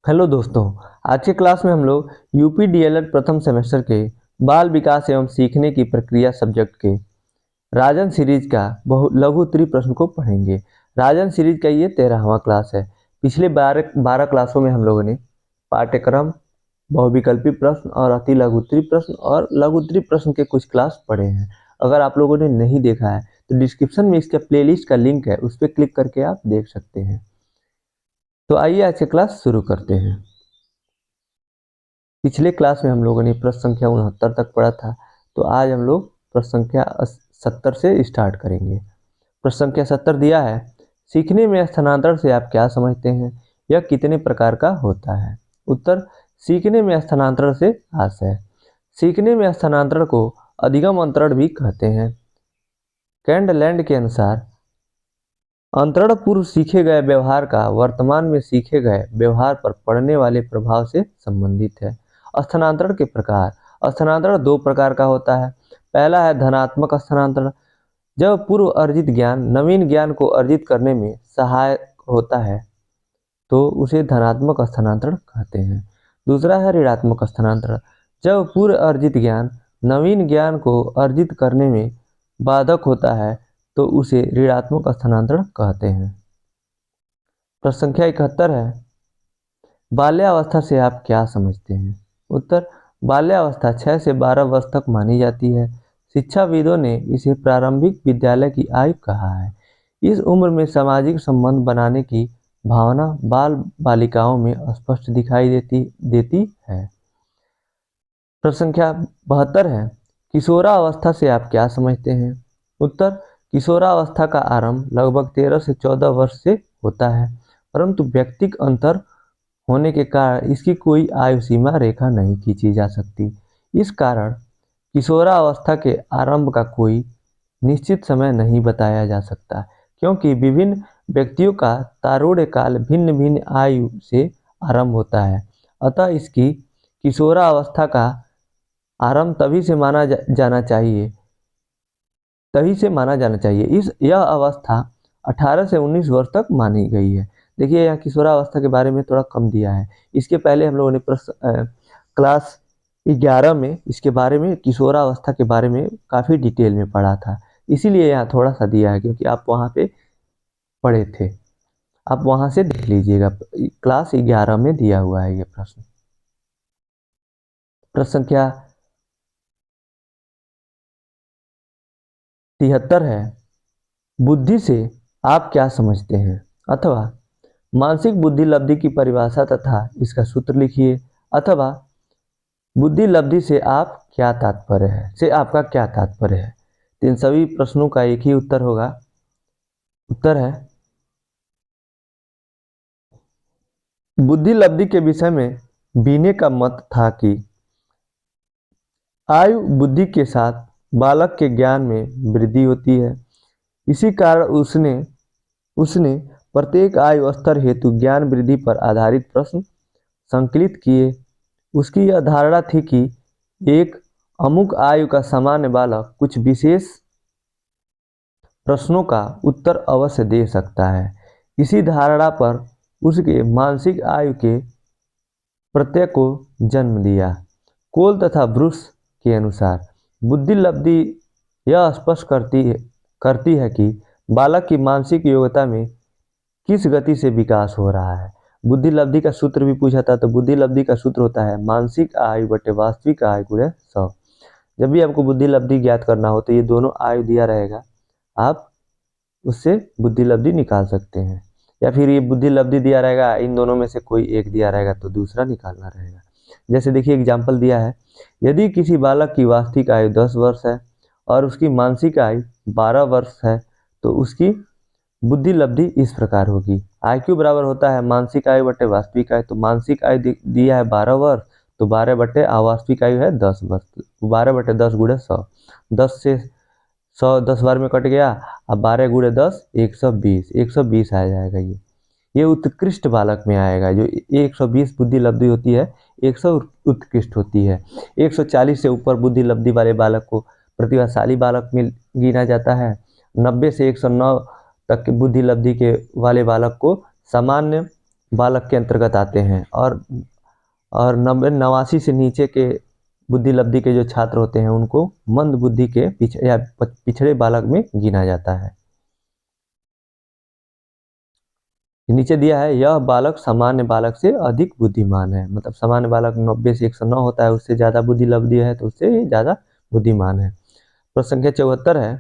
Hello दोस्तों। आज के क्लास में हम लोग यूपी डीएलएड प्रथम सेमेस्टर के बाल विकास एवं सीखने की प्रक्रिया सब्जेक्ट के राजन सीरीज का लघु उत्तरीय प्रश्न को पढ़ेंगे। राजन सीरीज का ये 13वां क्लास है। पिछले 12 क्लासों में हम लोगों ने पाठ्यक्रम, बहुविकल्पी प्रश्न और अति लघु उत्तरीय प्रश्न और लघु उत्तरीय प्रश्न के कुछ क्लास पढ़े हैं। अगर आप लोगों ने नहीं देखा है तो डिस्क्रिप्शन में इसका प्लेलिस्ट का लिंक है, उस पर क्लिक करके आप देख सकते हैं। तो आइए आज की क्लास शुरू करते हैं। पिछले क्लास में हम लोगों ने प्रश्न संख्या 69 तक पढ़ा था, तो आज हम लोग प्रश्न संख्या 70 से स्टार्ट करेंगे। प्रश्न संख्या 70 दिया है, सीखने में स्थानांतरण से आप क्या समझते हैं? यह कितने प्रकार का होता है? उत्तर, सीखने में स्थानांतरण से आशय। सीखने में स्थानांतरण को अधिगम अंतरण भी कहते हैं। कैंडलैंड के अनुसार अंतरण पूर्व सीखे गए व्यवहार का वर्तमान में सीखे गए व्यवहार पर पड़ने वाले प्रभाव से संबंधित है। स्थानांतरण के प्रकार। स्थानांतरण दो प्रकार का होता है। पहला है धनात्मक स्थानांतरण, जब पूर्व अर्जित ज्ञान नवीन ज्ञान को अर्जित करने में सहायक होता है तो उसे धनात्मक स्थानांतरण कहते हैं। दूसरा है ऋणात्मक स्थानांतरण, जब पूर्व अर्जित ज्ञान नवीन ज्ञान को अर्जित करने में बाधक होता है तो उसे ऋणात्मक स्थानांतरण कहते हैं। प्रश्न संख्या 71 है, बाल्यावस्था से आप क्या समझते हैं? उत्तर, बाल्यावस्था 6 से 12 वर्ष तक मानी जाती है। शिक्षाविदों ने इसे प्रारंभिक विद्यालय की आयु कहा है। इस उम्र में सामाजिक संबंध बनाने की भावना बाल बालिकाओं में स्पष्ट दिखाई देती है। प्रश्न संख्या 72 है, किशोरावस्था से आप क्या समझते हैं? उत्तर, किशोरावस्था का आरंभ लगभग 13 से 14 वर्ष से होता है, परंतु व्यक्तिगत अंतर होने के कारण इसकी कोई आयु सीमा रेखा नहीं खींची जा सकती। इस कारण किशोरावस्था के आरंभ का कोई निश्चित समय नहीं बताया जा सकता, क्योंकि विभिन्न व्यक्तियों का तारुण्य काल भिन्न भिन्न आयु से आरंभ होता है। अतः इसकी किशोरावस्था का आरंभ तभी से माना जाना चाहिए। यह अवस्था 18 से 19 वर्ष तक मानी गई है। देखिए, यहाँ किशोरावस्था के बारे में थोड़ा कम दिया है। इसके पहले हम लोगों ने क्लास 11 में इसके बारे में, किशोरावस्था के बारे में काफ़ी डिटेल में पढ़ा था, इसीलिए यहाँ थोड़ा सा दिया है, क्योंकि आप वहाँ पे पढ़े थे। आप वहाँ से देख लीजिएगा, क्लास 11 में दिया हुआ है ये प्रश्न। प्रश्न संख्या 73 है, बुद्धि से आप क्या समझते हैं? अथवा मानसिक बुद्धि लब्धि की परिभाषा तथा इसका सूत्र लिखिए। अथवा बुद्धि लब्धि से आप क्या तात्पर्य है, से आपका क्या तात्पर्य है? तो इन सभी प्रश्नों का एक ही उत्तर होगा। उत्तर है, बुद्धि लब्धि के विषय में बीने का मत था कि आयु बुद्धि के साथ बालक के ज्ञान में वृद्धि होती है। इसी कारण उसने प्रत्येक आयु स्तर हेतु ज्ञान वृद्धि पर आधारित प्रश्न संकलित किए। उसकी यह धारणा थी कि एक अमुक आयु का सामान्य बालक कुछ विशेष प्रश्नों का उत्तर अवश्य दे सकता है। इसी धारणा पर उसके मानसिक आयु के प्रत्यय को जन्म दिया। कोल तथा ब्रूस के अनुसार बुद्धि लब्धि यह स्पष्ट करती है कि बालक की मानसिक योग्यता में किस गति से विकास हो रहा है। बुद्धि लब्धि का सूत्र भी पूछा था, तो बुद्धि लब्धि का सूत्र होता है मानसिक आयु बटे वास्तविक आयु गुणे 100। जब भी आपको बुद्धि लब्धि ज्ञात करना हो तो ये दोनों आयु दिया रहेगा, आप उससे बुद्धि लब्धि निकाल सकते हैं। या फिर ये बुद्धि लब्धि दिया रहेगा, इन दोनों में से कोई एक दिया रहेगा तो दूसरा निकालना रहेगा। जैसे देखिए, एग्जाम्पल दिया है, यदि किसी बालक की वास्तविक आयु 10 वर्ष है और उसकी मानसिक आयु 12 वर्ष है तो उसकी बुद्धि लब्धि इस प्रकार होगी। IQ बराबर होता है मानसिक आयु बटे वास्तविक आयु। तो मानसिक आयु दिया है 12 वर्ष, तो 12 बटे वास्तविक आयु है 10 वर्ष, 12 बटे 10 गुणे 100। 10 से 100 10 बार में कट गया, अब 12 गुणे 10 120 आ जाएगा। ये उत्कृष्ट बालक में आएगा। जो 120 बुद्धि लब्धि होती है, 100 उत्कृष्ट होती है। 140 से ऊपर बुद्धि लब्धि वाले बालक को प्रतिभाशाली बालक में गिना जाता है। 90 से 109 तक के बुद्धि लब्धि के वाले बालक को सामान्य बालक के अंतर्गत आते हैं, और 89 से नीचे के बुद्धि लब्धि के जो छात्र होते हैं उनको मंद बुद्धि के पिछड़े बालक में गिना जाता है। नीचे दिया है, यह बालक सामान्य बालक से अधिक बुद्धिमान है। मतलब सामान्य बालक 90 से 109 होता है, उससे ज़्यादा बुद्धि लब्धि है तो उससे ज़्यादा बुद्धिमान है। प्रश्न संख्या 74 है,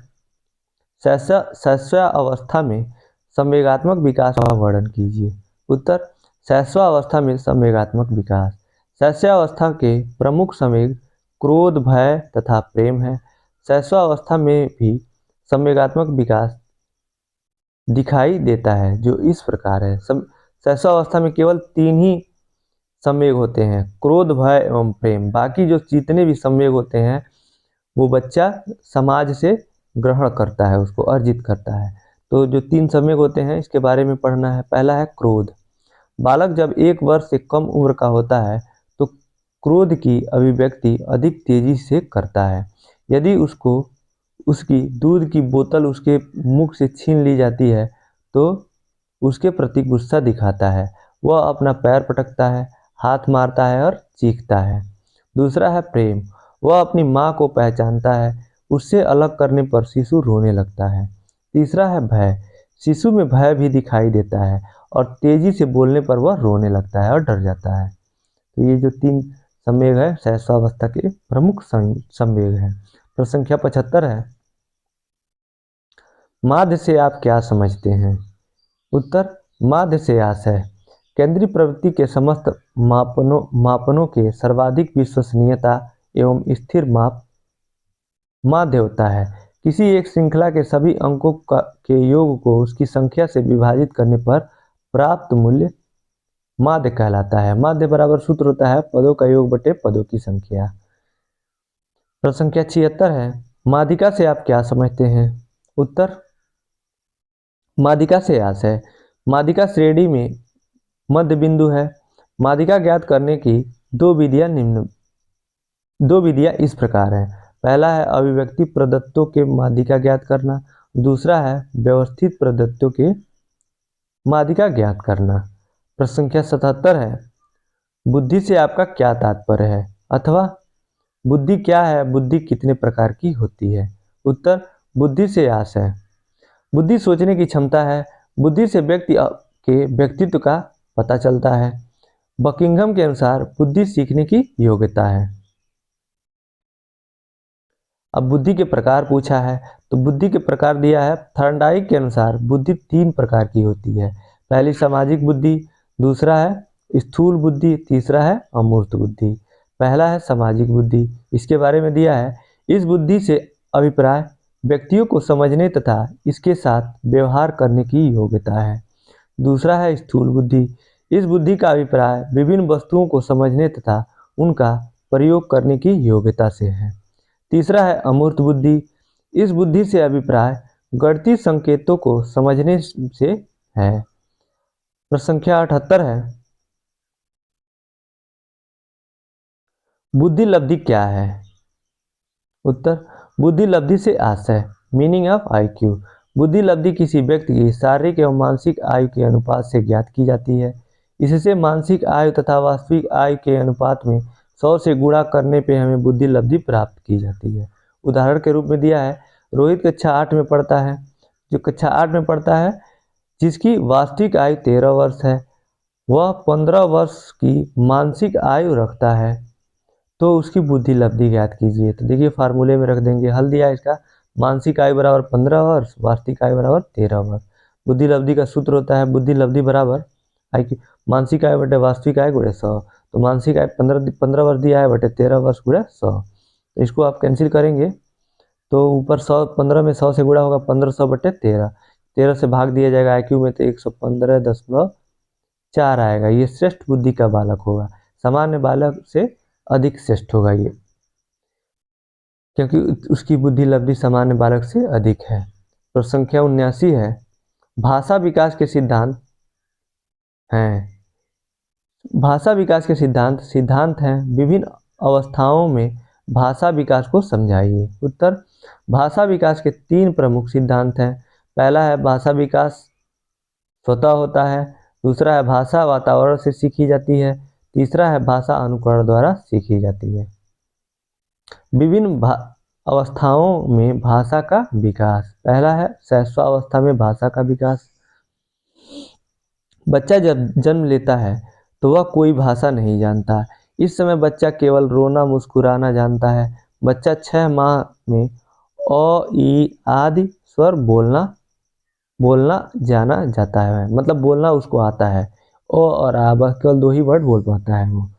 शैशवावस्था में संवेगात्मक विकास का वर्णन कीजिए। उत्तर, शैशवावस्था में संवेगात्मक विकास। शैशवावस्था के प्रमुख संवेग क्रोध, भय तथा प्रेम है। शैशवावस्था में भी संवेगात्मक विकास दिखाई देता है जो इस प्रकार है। शैशवावस्था में केवल 3 ही संवेग होते हैं, क्रोध, भय एवं प्रेम। बाकी जो जितने भी संवेग होते हैं वो बच्चा समाज से ग्रहण करता है, उसको अर्जित करता है। तो जो 3 संवेग होते हैं इसके बारे में पढ़ना है। पहला है क्रोध। बालक जब 1 वर्ष से कम उम्र का होता है तो क्रोध की अभिव्यक्ति अधिक तेजी से करता है। यदि उसकी दूध की बोतल उसके मुख से छीन ली जाती है तो उसके प्रति गुस्सा दिखाता है। वह अपना पैर पटकता है, हाथ मारता है और चीखता है। दूसरा है प्रेम। वह अपनी माँ को पहचानता है, उससे अलग करने पर शिशु रोने लगता है। तीसरा है भय। शिशु में भय भी दिखाई देता है और तेजी से बोलने पर वह रोने लगता है और डर जाता है। तो ये जो 3 संवेग है शैशवावस्था के प्रमुख संवेग है। प्रश्न संख्या 75 है, माध्य से आप क्या समझते हैं? उत्तर, माध्य से आशय केंद्रीय प्रवृत्ति के समस्त मापनों के सर्वाधिक विश्वसनीयता एवं स्थिर माप माध्य होता है। किसी एक श्रृंखला के सभी अंकों के योग को उसकी संख्या से विभाजित करने पर प्राप्त मूल्य माध्य कहलाता है। माध्य बराबर सूत्र होता है पदों का योग बटे पदों की संख्या। प्रश्न संख्या 76 है, माध्यिका से आप क्या समझते हैं? उत्तर, माध्यिका से आशय माध्यिका श्रेणी में मध्य बिंदु है। माध्यिका ज्ञात करने की दो विधियां इस प्रकार हैं। पहला है अभिव्यक्ति प्रदत्तों के माध्यिका ज्ञात करना, दूसरा है व्यवस्थित प्रदत्तों के माध्यिका ज्ञात करना। प्रश्न संख्या 77 है, बुद्धि से आपका क्या तात्पर्य है? अथवा बुद्धि क्या है? बुद्धि कितने प्रकार की होती है? उत्तर, बुद्धि से आशय बुद्धि सोचने की क्षमता है। बुद्धि से व्यक्ति के व्यक्तित्व का पता चलता है। बकिंघम के अनुसार बुद्धि सीखने की योग्यता है। अब बुद्धि के प्रकार पूछा है तो बुद्धि के प्रकार दिया है। थॉर्नडाइक के अनुसार बुद्धि 3 प्रकार की होती है। पहली सामाजिक बुद्धि, दूसरा है स्थूल बुद्धि, तीसरा है अमूर्त बुद्धि। पहला है सामाजिक बुद्धि। इसके बारे में दिया है, इस बुद्धि से अभिप्राय व्यक्तियों को समझने तथा इसके साथ व्यवहार करने की योग्यता है। दूसरा है स्थूल बुद्धि। इस बुद्धि का अभिप्राय विभिन्न वस्तुओं को समझने तथा उनका प्रयोग करने की योग्यता से है। तीसरा है अमूर्त बुद्धि। इस बुद्धि से अभिप्राय गणितीय संकेतों को समझने से है। प्रश्न संख्या 78 है, बुद्धि लब्धि क्या है? उत्तर, बुद्धि लब्धि से आशय मीनिंग ऑफ IQ। बुद्धि लब्धि किसी व्यक्ति की शारीरिक एवं मानसिक आयु के अनुपात से ज्ञात की जाती है। इससे मानसिक आयु तथा वास्तविक आयु के अनुपात में 100 से गुणा करने पे हमें बुद्धि लब्धि प्राप्त की जाती है। उदाहरण के रूप में दिया है, रोहित कक्षा 8 में पढ़ता है। जो कक्षा 8 में पढ़ता है जिसकी वास्तविक आयु 13 वर्ष है, वह 15 वर्ष की मानसिक आयु रखता है, तो उसकी बुद्धि लब्धि ज्ञात कीजिए। तो देखिए फार्मूले में रख देंगे, हल दिया है इसका, मानसिक आयु बराबर 15 वर्ष, वास्तविक आयु बराबर 13 वर्ष। बुद्धि लब्धि का सूत्र होता है बुद्धि लब्धि बराबर IQ मानसिक आयु बटे वास्तविक आयु गुणे 100। तो मानसिक आयु 15 वर्ष दिया है बटे 13 वर्ष गुणे 100। तो इसको आप कैंसिल करेंगे तो ऊपर 100, 15 में 100 से गुणा होगा 1500 बटे 13। 13 से भाग दिया जाएगा IQ में तो 115.4 आएगा। ये श्रेष्ठ बुद्धि का बालक होगा, सामान्य बालक से अधिक श्रेष्ठ होगा ये, क्योंकि उसकी बुद्धि लब्धि सामान्य बालक से अधिक है। प्रश्न संख्या 79 है, भाषा विकास के सिद्धांत हैं। भाषा विकास के सिद्धांत हैं, विभिन्न अवस्थाओं में भाषा विकास को समझाइए। उत्तर, भाषा विकास के 3 प्रमुख सिद्धांत हैं। पहला है भाषा विकास स्वतः होता है, दूसरा है भाषा वातावरण से सीखी जाती है। तीसरा है भाषा अनुकरण द्वारा सीखी जाती है। विभिन्न अवस्थाओं में भाषा का विकास। पहला है शैशवावस्था में भाषा का विकास। बच्चा जब जन्म लेता है तो वह कोई भाषा नहीं जानता। इस समय बच्चा केवल रोना मुस्कुराना जानता है। बच्चा 6 माह में अ, ई आदि स्वर बोलना जाना जाता है, मतलब बोलना उसको आता है। ओ और आ बस केवल 2 ही वर्ड बोल पाता है वो।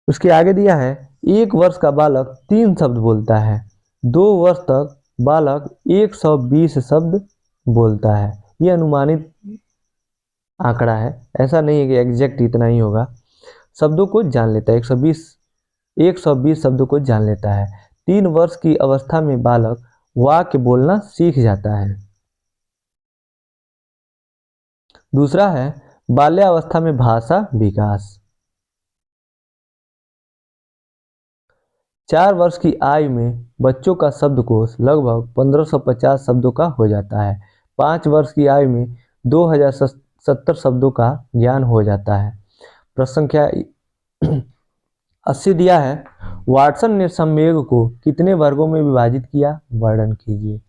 उसके आगे दिया है 1 वर्ष का बालक 3 शब्द बोलता है। 2 वर्ष तक बालक 120 शब्द बोलता है। ये अनुमानित आंकड़ा है, ऐसा नहीं है कि एग्जैक्ट इतना ही होगा। शब्दों को जान लेता है, 120 शब्दों को जान लेता है। 3 वर्ष की अवस्था में बालक वाक्य बोलना सीख जाता है। दूसरा है बाल्यावस्था में भाषा विकास। 4 वर्ष की आयु में बच्चों का शब्दकोश लगभग 1550 शब्दों का हो जाता है। 5 वर्ष की आयु में 2070 शब्दों का ज्ञान हो जाता है। प्रश्न संख्या 80 दिया है, वाटसन ने संवेग को कितने वर्गों में विभाजित किया, वर्णन कीजिए।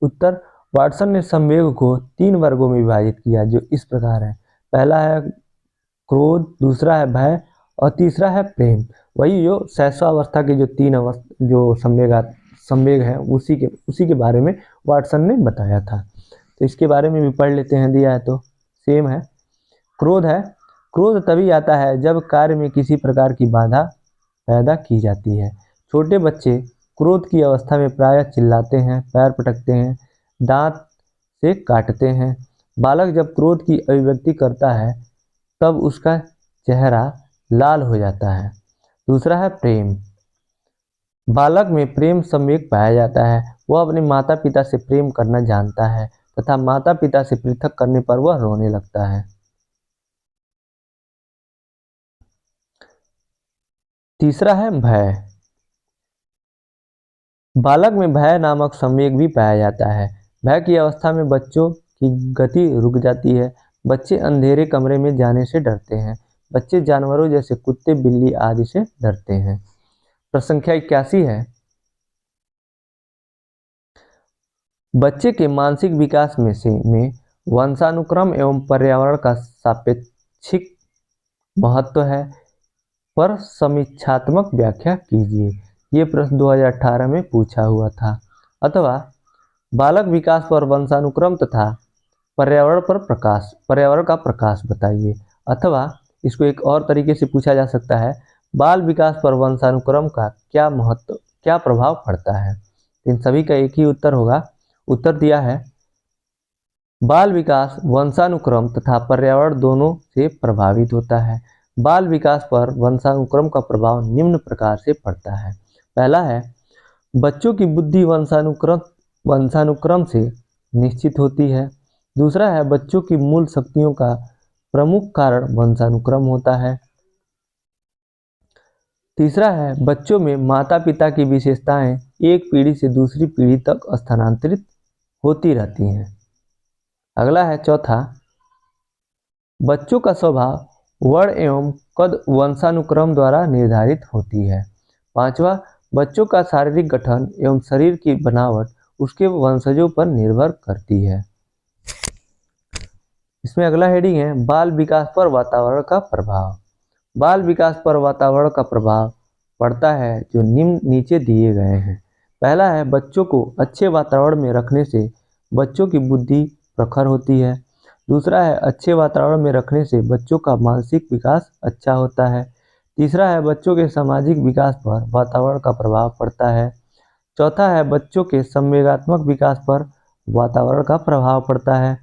उत्तर, वाटसन ने संवेग को 3 वर्गों में विभाजित किया, जो इस प्रकार है। पहला है क्रोध, दूसरा है भय और तीसरा है प्रेम। वही जो शैशवावस्था के जो 3 जो संवेग है उसी के बारे में वाटसन ने बताया था। तो इसके बारे में भी पढ़ लेते हैं, दिया है तो सेम है। क्रोध है, क्रोध तभी आता है जब कार्य में किसी प्रकार की बाधा पैदा की जाती है। छोटे बच्चे क्रोध की अवस्था में प्रायः चिल्लाते हैं, पैर पटकते हैं, दांत से काटते हैं। बालक जब क्रोध की अभिव्यक्ति करता है तब उसका चेहरा लाल हो जाता है। दूसरा है प्रेम। बालक में प्रेम संवेग पाया जाता है। वह अपने माता पिता से प्रेम करना जानता है तथा माता पिता से पृथक करने पर वह रोने लगता है। तीसरा है भय। बालक में भय नामक संवेग भी पाया जाता है। भय की अवस्था में बच्चों की गति रुक जाती है। बच्चे अंधेरे कमरे में जाने से डरते हैं। बच्चे जानवरों जैसे कुत्ते, बिल्ली आदि से डरते हैं। प्रश्न संख्या 81 है, बच्चे के मानसिक विकास में वंशानुक्रम एवं पर्यावरण का सापेक्षिक महत्व है, पर समीक्षात्मक व्याख्या कीजिए। ये प्रश्न 2018 में पूछा हुआ था। अथवा बालक विकास पर वंशानुक्रम तथा पर्यावरण का प्रकाश बताइए। अथवा इसको एक और तरीके से पूछा जा सकता है, बाल विकास पर वंशानुक्रम का क्या प्रभाव पड़ता है। इन सभी का एक ही उत्तर होगा। उत्तर दिया है, बाल विकास वंशानुक्रम तथा पर्यावरण दोनों से प्रभावित होता है। बाल विकास पर वंशानुक्रम का प्रभाव निम्न प्रकार से पड़ता है। पहला है, बच्चों की बुद्धि वंशानुक्रम से निश्चित होती है। दूसरा है, बच्चों की मूल शक्तियों का प्रमुख कारण वंशानुक्रम होता है। तीसरा है, बच्चों में माता पिता की विशेषताएं एक पीढ़ी से दूसरी पीढ़ी तक स्थानांतरित होती रहती हैं। अगला है चौथा, बच्चों का स्वभाव वर्ण एवं कद वंशानुक्रम द्वारा निर्धारित होती है। पांचवा, बच्चों का शारीरिक गठन एवं शरीर की बनावट उसके वंशजों पर निर्भर करती है। इसमें अगला हेडिंग है, बाल विकास पर वातावरण का प्रभाव। बाल विकास पर वातावरण का प्रभाव पड़ता है जो नीचे दिए गए हैं। पहला है, बच्चों को अच्छे वातावरण में रखने से बच्चों की बुद्धि प्रखर होती है। दूसरा है, अच्छे वातावरण में रखने से बच्चों का मानसिक विकास अच्छा होता है। तीसरा है, बच्चों के सामाजिक विकास पर वातावरण का प्रभाव पड़ता है। चौथा है, बच्चों के संवेगात्मक विकास पर वातावरण का प्रभाव पड़ता है।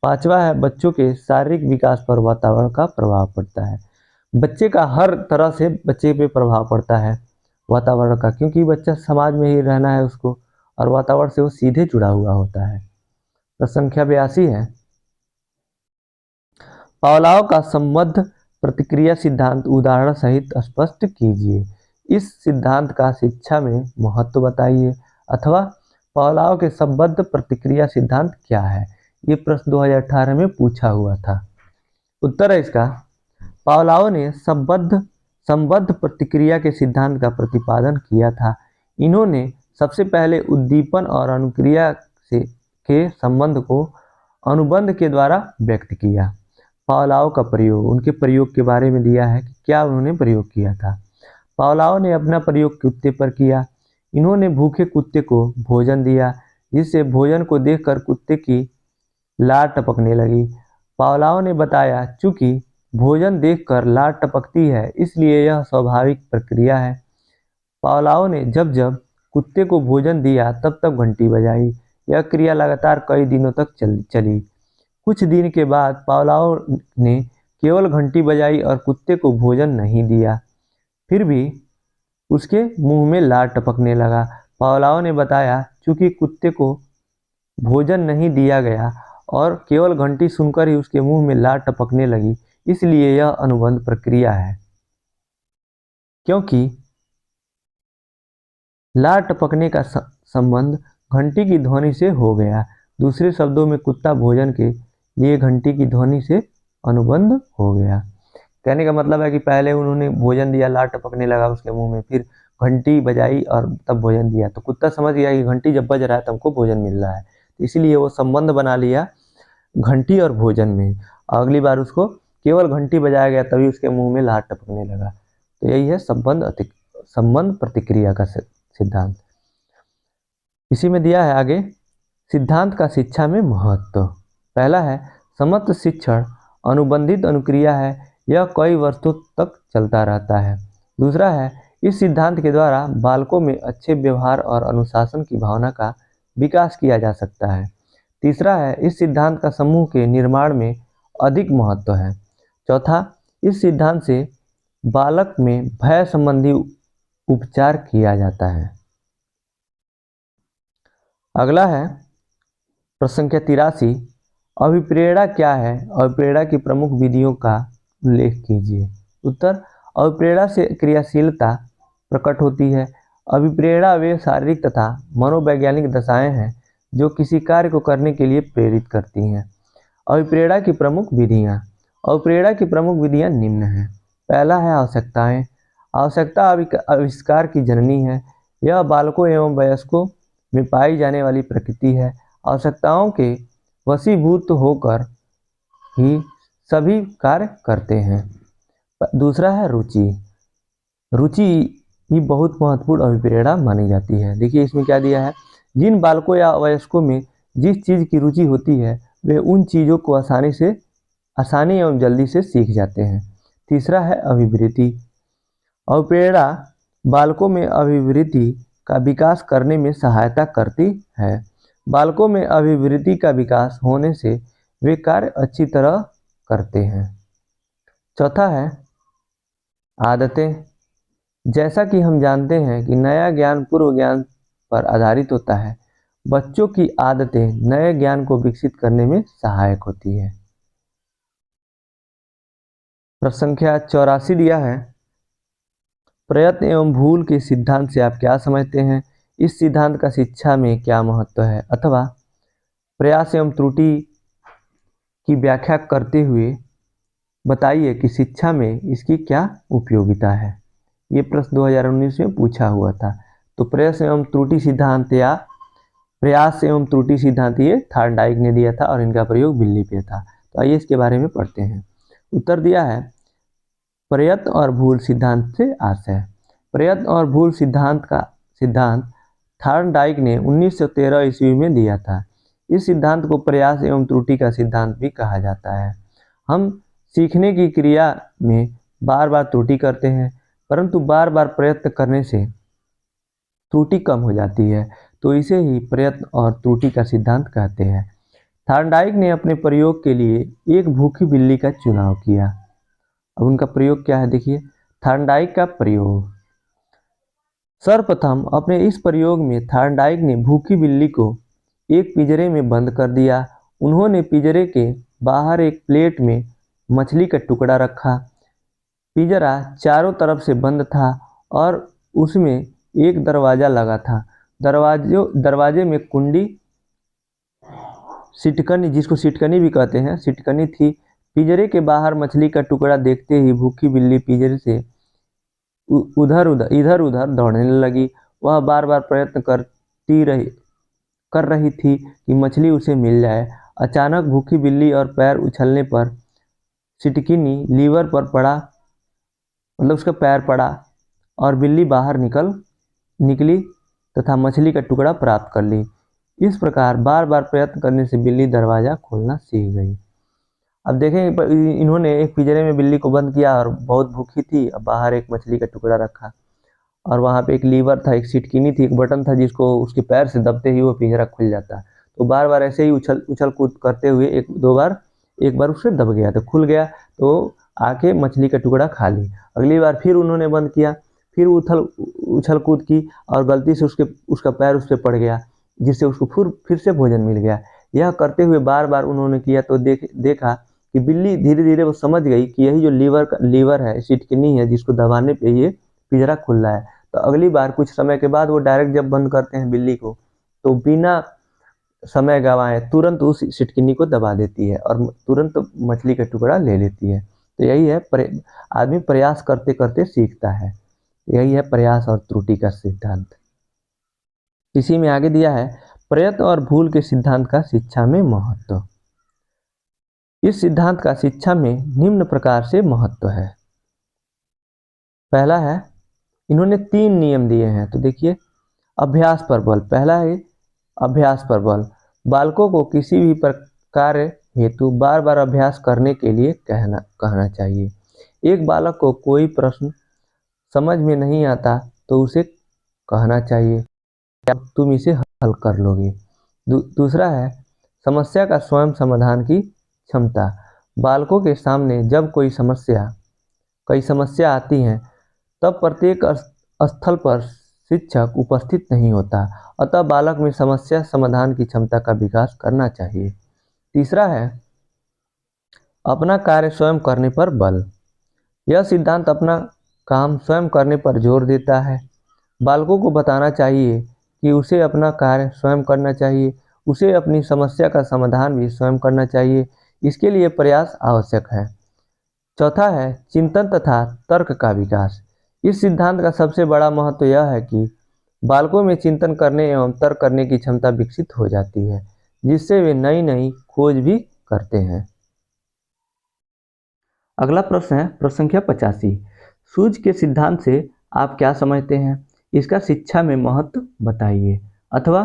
पांचवा है, बच्चों के शारीरिक विकास पर वातावरण का प्रभाव पड़ता है। बच्चे का हर तरह से बच्चे पे प्रभाव पड़ता है वातावरण का, क्योंकि बच्चा समाज में ही रहना है उसको, और वातावरण से वो सीधे जुड़ा हुआ होता है। प्रश्न संख्या 82 है, पावलोव का संबद्ध प्रतिक्रिया सिद्धांत उदाहरण सहित स्पष्ट कीजिए। इस सिद्धांत का शिक्षा में महत्व बताइए। अथवा पावलोव के संबद्ध प्रतिक्रिया सिद्धांत क्या है। ये प्रश्न 2018 में पूछा हुआ था। उत्तर है इसका, पावलोव ने संबद्ध प्रतिक्रिया के सिद्धांत का प्रतिपादन किया था। इन्होंने सबसे पहले उद्दीपन और अनुक्रिया के संबंध को अनुबंध के द्वारा व्यक्त किया। पावलोव का प्रयोग, उनके प्रयोग के बारे में दिया है कि क्या उन्होंने प्रयोग किया था। पावलोव ने अपना प्रयोग कुत्ते पर किया। इन्होंने भूखे कुत्ते को भोजन दिया, जिससे भोजन को देखकर कुत्ते की लार टपकने लगी। पावलोव ने बताया, चूंकि भोजन देखकर लार टपकती है, इसलिए यह स्वाभाविक प्रक्रिया है। पावलोव ने जब जब कुत्ते को भोजन दिया तब तब घंटी बजाई। यह क्रिया लगातार कई दिनों तक चली। कुछ दिन के बाद पावलोव ने केवल घंटी बजाई और कुत्ते को भोजन नहीं दिया। फिर भी उसके मुंह में लार टपकने लगा। पावलोव ने बताया, चूंकि कुत्ते को भोजन नहीं दिया गया और केवल घंटी सुनकर ही उसके मुंह में लार टपकने लगी, इसलिए यह अनुबंध प्रक्रिया है। क्योंकि लार टपकने का संबंध घंटी की ध्वनि से हो गया। दूसरे शब्दों में, कुत्ता भोजन के लिए घंटी की ध्वनि से अनुबंध हो गया। कहने का मतलब है कि पहले उन्होंने भोजन दिया, लार टपकने लगा उसके मुंह में, फिर घंटी बजाई और तब भोजन दिया, तो कुत्ता समझ गया कि घंटी जब बज रहा है तो हमको भोजन मिल रहा है, तो इसलिए वो संबंध बना लिया घंटी और भोजन में। अगली बार उसको केवल घंटी बजाया गया तभी उसके मुंह में लार टपकने लगा। तो यही है संबंध प्रतिक्रिया का सिद्धांत। इसी में दिया है आगे, सिद्धांत का शिक्षा में महत्व। पहला है, समत्व शिक्षण अनुबंधित अनुक्रिया है, यह कई वर्षों तक चलता रहता है। दूसरा है, इस सिद्धांत के द्वारा बालकों में अच्छे व्यवहार और अनुशासन की भावना का विकास किया जा सकता है। तीसरा है, इस सिद्धांत का समूह के निर्माण में अधिक महत्व है। चौथा, इस सिद्धांत से बालक में भय संबंधी उपचार किया जाता है। अगला है प्रश्न संख्या 83, अभिप्रेरणा क्या है? अभिप्रेरणा की प्रमुख विधियों का उल्लेख कीजिए। उत्तर, अभिप्रेरणा से क्रियाशीलता प्रकट होती है। अभिप्रेरणा वे शारीरिक तथा मनोवैज्ञानिक दशाएं हैं जो किसी कार्य को करने के लिए प्रेरित करती हैं। अभिप्रेरणा की प्रमुख विधियां। अभिप्रेरणा की प्रमुख विधियां निम्न हैं। पहला है आवश्यकताएं। आवश्यकता आविष्कार की जननी है। यह बालकों एवं वयस्कों में पाई जाने वाली प्रकृति है। आवश्यकताओं के वशीभूत होकर ही सभी कार्य करते हैं। दूसरा है रुचि। रुचि ही बहुत महत्वपूर्ण अभिप्रेरणा मानी जाती है। देखिए इसमें क्या दिया है, जिन बालकों या वयस्कों में जिस चीज़ की रुचि होती है वे उन चीज़ों को आसानी एवं जल्दी से सीख जाते हैं। तीसरा है अभिवृत्ति। अभिप्रेरणा बालकों में अभिवृत्ति का विकास करने में सहायता करती है। बालकों में अभिवृत्ति का विकास होने से वे कार्य अच्छी तरह करते हैं। चौथा है आदतें। जैसा कि हम जानते हैं कि नया ज्ञान पूर्व ज्ञान पर आधारित होता है, बच्चों की आदतें नए ज्ञान को विकसित करने में सहायक होती है। प्रश्न संख्या 84 दिया है, प्रयत्न एवं भूल के सिद्धांत से आप क्या समझते हैं? इस सिद्धांत का शिक्षा में क्या महत्व है? अथवा प्रयास एवं त्रुटि की व्याख्या करते हुए बताइए कि शिक्षा में इसकी क्या उपयोगिता है। ये प्रश्न 2019 में पूछा हुआ था। तो प्रयास एवं त्रुटि सिद्धांत या प्रयास एवं त्रुटि सिद्धांत ये थॉर्नडाइक ने दिया था और इनका प्रयोग बिल्ली पे था। तो आइए इसके बारे में पढ़ते हैं। उत्तर दिया है, प्रयत्न और भूल सिद्धांत से आशय। प्रयत्न और भूल सिद्धांत का सिद्धांत थॉर्नडाइक ने 1913 ईस्वी में दिया था। इस सिद्धांत को प्रयास एवं त्रुटि का सिद्धांत भी कहा जाता है। हम सीखने की क्रिया में बार बार त्रुटि करते हैं, परंतु बार बार प्रयत्न करने से त्रुटि कम हो जाती है, तो इसे ही प्रयत्न और त्रुटि का सिद्धांत कहते हैं। थॉर्नडाइक ने अपने प्रयोग के लिए एक भूखी बिल्ली का चुनाव किया। अब उनका प्रयोग क्या है देखिए। थॉर्नडाइक का प्रयोग। सर्वप्रथम अपने इस प्रयोग में थॉर्नडाइक ने भूखी बिल्ली को एक पिंजरे में बंद कर दिया। उन्होंने पिंजरे के बाहर एक प्लेट में मछली का टुकड़ा रखा। पिंजरा चारों तरफ से बंद था और उसमें एक दरवाज़ा लगा था। दरवाजे में कुंडी सिटकनी, जिसको सिटकनी भी कहते हैं, सिटकनी थी। पिंजरे के बाहर मछली का टुकड़ा देखते ही भूखी बिल्ली पिंजरे से इधर उधर दौड़ने लगी। वह बार बार प्रयत्न कर रही थी कि मछली उसे मिल जाए। अचानक भूखी बिल्ली और पैर उछलने पर सिटकिनी लीवर पर पड़ा, मतलब उसका पैर पड़ा और बिल्ली बाहर निकली तथा मछली का टुकड़ा प्राप्त कर ली। इस प्रकार बार बार प्रयत्न करने से बिल्ली दरवाजा खोलना सीख गई। अब देखें, इन्होंने एक पिंजरे में बिल्ली को बंद किया और बहुत भूखी थी। अब बाहर एक मछली का टुकड़ा रखा और वहाँ पे एक लीवर था, एक सिटकिनी थी, एक बटन था जिसको उसके पैर से दबते ही वो पिंजरा खुल जाता। तो बार बार ऐसे ही उछल कूद करते हुए एक बार उससे दब गया तो खुल गया, तो आके मछली का टुकड़ा खा ली। अगली बार फिर उन्होंने बंद किया, फिर उछल कूद की और गलती से उसका पैर उस पर पड़ गया, जिससे उसको फिर से भोजन मिल गया। यह करते हुए बार बार उन्होंने किया तो देखा कि बिल्ली धीरे धीरे वो समझ गई कि यही जो लीवर है, सिटकिनी है, जिसको दबाने पे ये पिंजरा खुल रहा है। तो अगली बार कुछ समय के बाद वो डायरेक्ट जब बंद करते हैं बिल्ली को, तो बिना समय गंवाए तुरंत उस सिटकिनी को दबा देती है और तुरंत मछली का टुकड़ा ले लेती है। तो यही है, आदमी प्रयास करते करते सीखता है। यही है प्रयास और त्रुटि का सिद्धांत। इसी में आगे दिया है, प्रयत्न और भूल के सिद्धांत का शिक्षा में महत्व। इस सिद्धांत का शिक्षा में निम्न प्रकार से महत्व है। पहला है, इन्होंने 3 नियम दिए हैं। तो देखिए, अभ्यास पर बल। पहला है अभ्यास पर बल। बालकों को किसी भी कार्य हेतु बार बार अभ्यास करने के लिए कहना चाहिए। एक बालक को कोई प्रश्न समझ में नहीं आता तो उसे कहना चाहिए, तुम इसे हल कर लोगे। दूसरा है समस्या का स्वयं समाधान की क्षमता। बालकों के सामने जब कई समस्या आती हैं, तब प्रत्येक स्थल पर शिक्षक उपस्थित नहीं होता, अतः बालक में समस्या समाधान की क्षमता का विकास करना चाहिए। तीसरा है अपना कार्य स्वयं करने पर बल। यह सिद्धांत अपना काम स्वयं करने पर जोर देता है। बालकों को बताना चाहिए कि उसे अपना कार्य स्वयं करना चाहिए, उसे अपनी समस्या का समाधान भी स्वयं करना चाहिए। इसके लिए प्रयास आवश्यक है। चौथा है चिंतन तथा तर्क का विकास। इस सिद्धांत का सबसे बड़ा महत्व यह है कि बालकों में चिंतन करने एवं तर्क करने की क्षमता विकसित हो जाती है, जिससे वे नई नई खोज भी करते हैं। अगला प्रश्न है प्रश्न संख्या 85। सूझ के सिद्धांत से आप क्या समझते हैं? इसका शिक्षा में महत्व बताइए। अथवा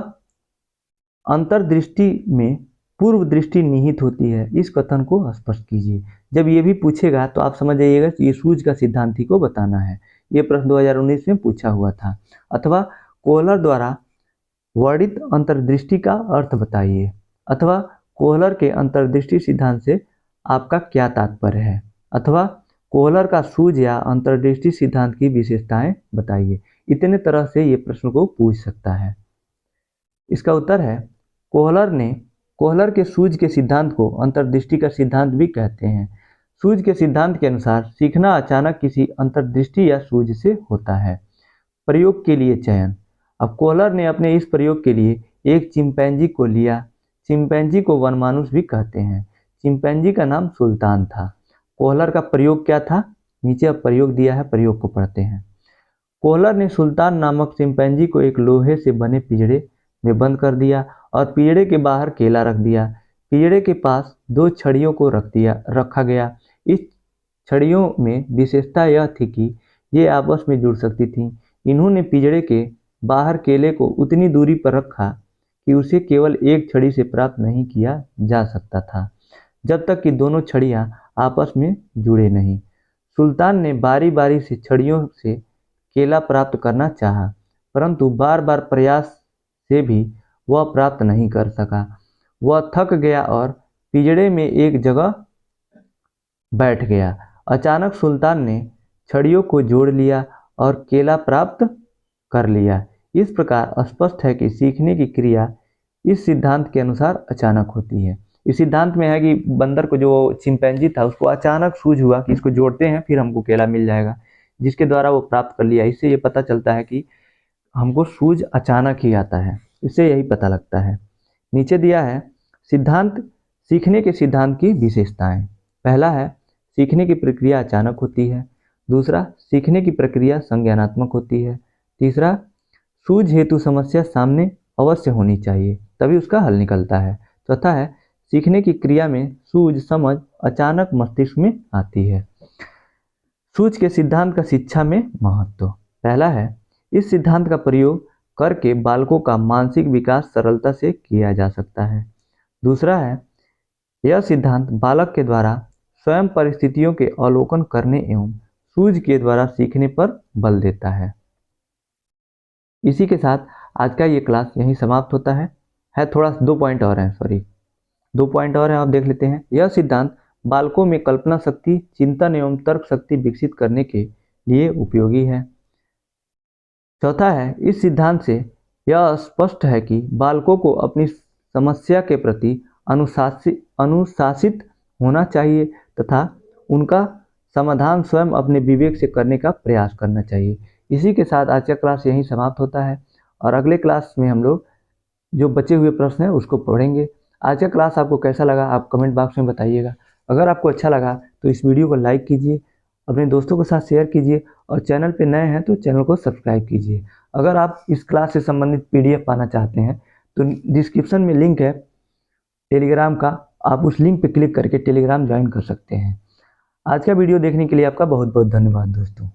अंतर्दृष्टि में पूर्व दृष्टि निहित होती है, इस कथन को स्पष्ट कीजिए। जब ये भी पूछेगा तो आप समझ जाइएगा कि ये सूझ का सिद्धांति को बताना है। ये प्रश्न 2019 में पूछा हुआ था। अथवा कोहलर द्वारा वर्णित अंतर्दृष्टि का अर्थ बताइए। अथवा कोहलर के अंतर्दृष्टि सिद्धांत से आपका क्या तात्पर्य है? अथवा कोहलर का सूझ या अंतर्दृष्टि सिद्धांत की विशेषताएं बताइए। इतने तरह से ये प्रश्न को पूछ सकता है। इसका उत्तर है कोहलर के सूझ के सिद्धांत को अंतर्दृष्टि का सिद्धांत भी कहते हैं। सूझ के सिद्धांत के अनुसार सीखना अचानक किसी अंतर्दृष्टि या सूझ से होता है। प्रयोग के लिए चयन। अब कोहलर ने अपने इस प्रयोग के लिए एक चिंपैंजी को लिया। चिंपैंजी को वनमानुष भी कहते हैं। चिंपैंजी का नाम सुल्तान था। कोहलर का प्रयोग क्या था? नीचे अब प्रयोग दिया है, प्रयोग को पढ़ते हैं। कोहलर ने सुल्तान नामक चिंपैंजी को एक लोहे से बने पिंजरे में बंद कर दिया और पिंजरे के बाहर केला रख दिया। पिंजरे के पास 2 छड़ियों को रखा गया। इस छड़ियों में विशेषता यह थी कि ये आपस में जुड़ सकती थीं। इन्होंने पिंजरे के बाहर केले को उतनी दूरी पर रखा कि उसे केवल एक छड़ी से प्राप्त नहीं किया जा सकता था, जब तक कि दोनों छड़ियां आपस में जुड़े नहीं। सुल्तान ने बारी बारी से छड़ियों से केला प्राप्त करना चाहा, परंतु बार बार प्रयास से भी वह प्राप्त नहीं कर सका। वह थक गया और पिंजरे में एक जगह बैठ गया। अचानक सुल्तान ने छड़ियों को जोड़ लिया और केला प्राप्त कर लिया। इस प्रकार स्पष्ट है कि सीखने की क्रिया इस सिद्धांत के अनुसार अचानक होती है। इस सिद्धांत में है कि बंदर को, जो चिंपैंजी था, उसको अचानक सूझ हुआ कि इसको जोड़ते हैं फिर हमको केला मिल जाएगा, जिसके द्वारा वो प्राप्त कर लिया। इससे ये पता चलता है कि हमको सूझ अचानक ही आता है। इससे यही पता लगता है। नीचे दिया है सिद्धांत, सीखने के सिद्धांत की विशेषताएं। पहला है, सीखने की प्रक्रिया अचानक होती है। दूसरा, सीखने की प्रक्रिया संज्ञानात्मक होती है। तीसरा, सूझ हेतु समस्या सामने अवश्य होनी चाहिए, तभी उसका हल निकलता है। चौथा है, सीखने की क्रिया में सूझ समझ अचानक मस्तिष्क में आती है। सूझ के सिद्धांत का शिक्षा में महत्व। पहला है, इस सिद्धांत का प्रयोग करके बालकों का मानसिक विकास सरलता से किया जा सकता है। दूसरा है, यह सिद्धांत बालक के द्वारा स्वयं परिस्थितियों के अवलोकन करने एवं सूझ के द्वारा सीखने पर बल देता है। इसी के साथ आज का ये क्लास यहीं समाप्त होता है थोड़ा 2 पॉइंट और हैं, 2 पॉइंट और हैं, आप देख लेते हैं। यह सिद्धांत बालकों में कल्पना शक्ति, चिंतन एवं तर्क शक्ति विकसित करने के लिए उपयोगी है। चौथा है, इस सिद्धांत से यह स्पष्ट है कि बालकों को अपनी समस्या के प्रति अनुशासित होना चाहिए तथा उनका समाधान स्वयं अपने विवेक से करने का प्रयास करना चाहिए। इसी के साथ आज का क्लास यहीं समाप्त होता है और अगले क्लास में हम लोग जो बचे हुए प्रश्न हैं उसको पढ़ेंगे। आज का क्लास आपको कैसा लगा आप कमेंट बॉक्स में बताइएगा। अगर आपको अच्छा लगा तो इस वीडियो को लाइक कीजिए, अपने दोस्तों के साथ शेयर कीजिए और चैनल पे नए हैं तो चैनल को सब्सक्राइब कीजिए। अगर आप इस क्लास से संबंधित PDF पाना चाहते हैं तो डिस्क्रिप्शन में लिंक है टेलीग्राम का, आप उस लिंक पर क्लिक करके टेलीग्राम ज्वाइन कर सकते हैं। आज का वीडियो देखने के लिए आपका बहुत बहुत धन्यवाद दोस्तों।